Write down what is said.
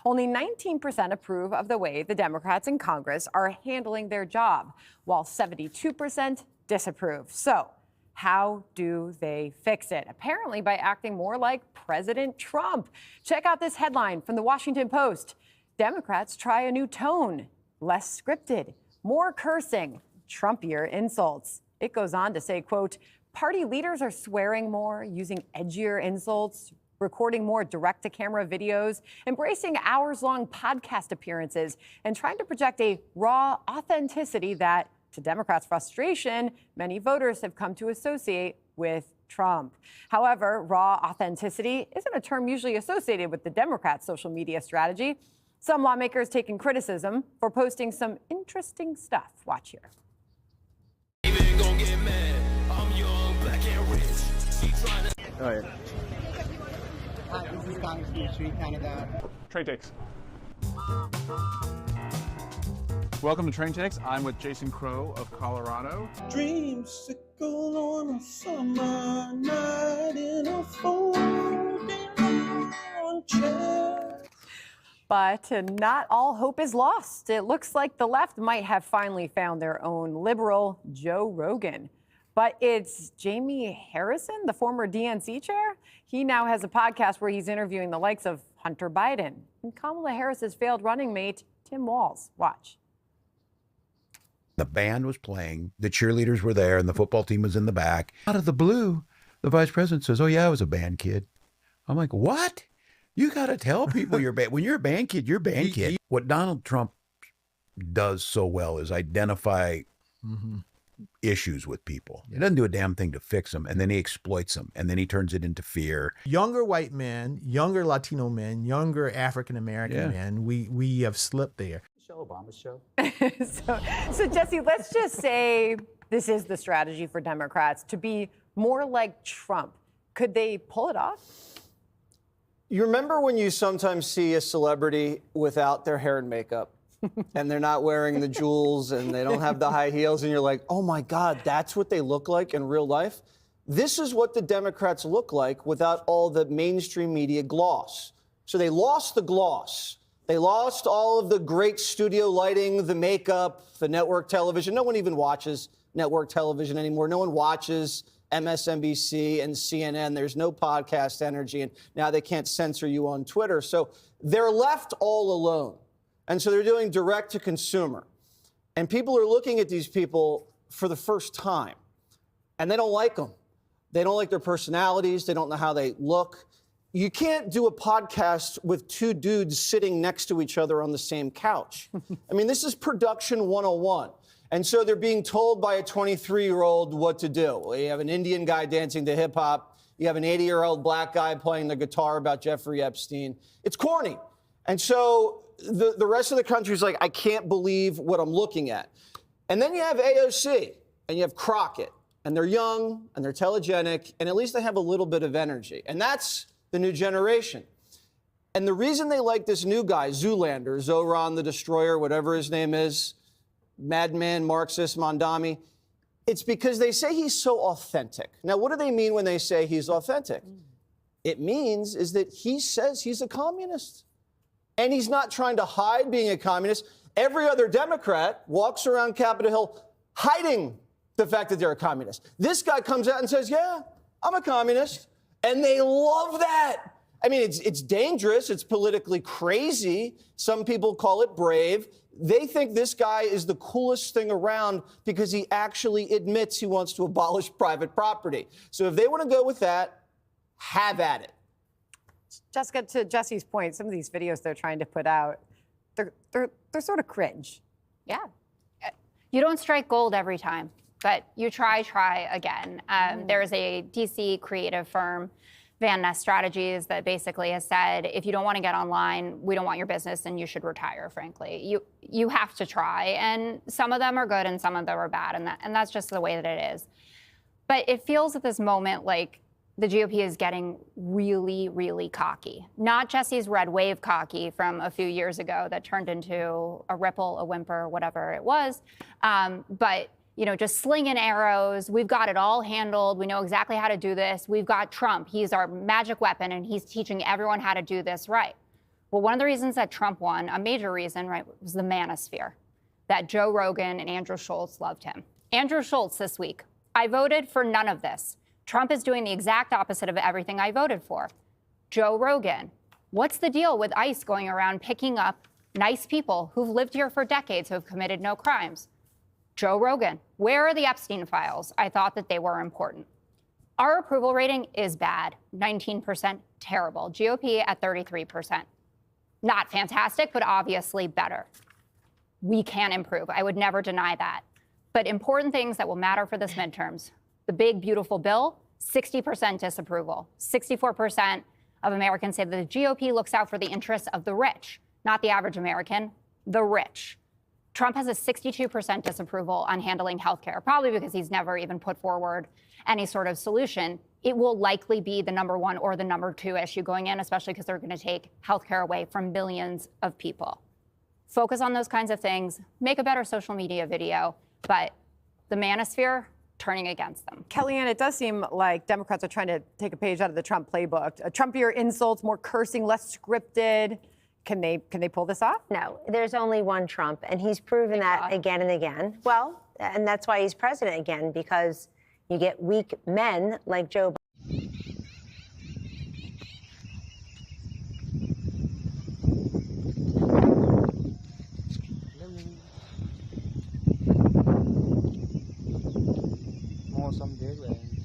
Only 19% approve of the way the Democrats in Congress are handling their job, while 72% disapprove. So how do they fix it? Apparently by acting more like President Trump. Check out this headline from the Washington Post. Democrats try a new tone, less scripted, more cursing, Trumpier insults. It goes on to say, quote, party leaders are swearing more, using edgier insults, recording more direct-to-camera videos, embracing hours-long podcast appearances, and trying to project a raw authenticity that, to Democrats' frustration, many voters have come to associate with Trump. However, raw authenticity isn't a term usually associated with the Democrats' social media strategy. Some lawmakers taking criticism for posting some interesting stuff. Watch here. All right. This is Congressman Street, Canada. Train Takes. Welcome to Train Takes. I'm with Jason Crow of Colorado. Dreamsicle on a summer night in a folding chair. But not all hope is lost. It looks like the left might have finally found their own liberal Joe Rogan. But it's Jamie Harrison, the former DNC chair. He now has a podcast where he's interviewing the likes of Hunter Biden and Kamala Harris's failed running mate, Tim Walz. Watch. The band was playing, the cheerleaders were there, and the football team was in the back. Out of the blue, the vice president says, oh, yeah, I was a band kid. I'm like, what? You got to tell people you're band. When you're a band kid, you're a band kid. What Donald Trump does so well is identify issues with people. He doesn't do a damn thing to fix them, and then he exploits them, and then he turns it into fear. Younger white men, younger Latino men, younger African-American men, we have slipped there. Obama's show. So Jesse, let's just say this is the strategy for Democrats, to be more like Trump. Could they pull it off? You remember when you sometimes see a celebrity without their hair and makeup and they're not wearing the jewels and they don't have the high heels and you're like, oh my God, that's what they look like in real life? This is what the Democrats look like without all the mainstream media gloss. So they lost the gloss. They lost all of the great studio lighting, the makeup, the network television. No one even watches network television anymore. No one watches MSNBC and CNN. There's no podcast energy, and now they can't censor you on Twitter. So they're left all alone. And so they're doing direct to consumer. And people are looking at these people for the first time, and they don't like them. They don't like their personalities. They don't know how they look. You can't do a podcast with two dudes sitting next to each other on the same couch. I mean, this is production 101. And so they're being told by a 23-year-old what to do. You have an Indian guy dancing to hip hop. You have an 80-year-old black guy playing the guitar about Jeffrey Epstein. It's corny. And so the rest of the country's like, I can't believe what I'm looking at. And then you have AOC and you have Crockett, and they're young and they're telegenic, and at least they have a little bit of energy. And that's the new generation. And the reason they like this new guy, Zoolander, Zoran the Destroyer, whatever his name is, Madman, Marxist, Mondami, it's because they say he's so authentic. Now, what do they mean when they say he's authentic? It means is that he says he's a communist. And he's not trying to hide being a communist. Every other Democrat walks around Capitol Hill hiding the fact that they're a communist. This guy comes out and says, yeah, I'm a communist. And they love that. I mean, it's dangerous. It's politically crazy. Some people call it brave. They think this guy is the coolest thing around because he actually admits he wants to abolish private property. So if they want to go with that, have at it. Jessica, to Jesse's point, some of these videos they're trying to put out, they're sort of cringe. Yeah. You don't strike gold every time, but you try again. There's a DC creative firm, Van Ness Strategies, that basically has said, if you don't want to get online, we don't want your business and you should retire, frankly. You have to try. And some of them are good and some of them are bad. And that's just the way that it is. But it feels at this moment like the GOP is getting really, really cocky. Not Jesse's red wave cocky from a few years ago that turned into a ripple, a whimper, whatever it was. But just slinging arrows. We've got it all handled. We know exactly how to do this. We've got Trump. He's our magic weapon, and he's teaching everyone how to do this right. Well, one of the reasons that Trump won, a major reason, right, was the manosphere, that Joe Rogan and Andrew Schultz loved him. Andrew Schultz this week, I voted for none of this. Trump is doing the exact opposite of everything I voted for. Joe Rogan, what's the deal with ICE going around picking up nice people who've lived here for decades who have committed no crimes? Joe Rogan, where are the Epstein files? I thought that they were important. Our approval rating is bad, 19%, terrible. GOP at 33%. Not fantastic, but obviously better. We can improve. I would never deny that. But important things that will matter for this midterms. The big, beautiful bill, 60% disapproval. 64% of Americans say that the GOP looks out for the interests of the rich, not the average American, the rich. Trump has a 62% disapproval on handling healthcare, probably because he's never even put forward any sort of solution. It will likely be the number one or the number two issue going in, especially because they're going to take healthcare away from billions of people. Focus on those kinds of things, make a better social media video, but the manosphere turning against them. Kellyanne, it does seem like Democrats are trying to take a page out of the Trump playbook. Trumpier insults, more cursing, less scripted. Can they pull this off? No, there's only one Trump, and he's proven that again and again. Well, and that's why he's president again, because you get weak men like Joe Biden. Mausom देख रहे हैं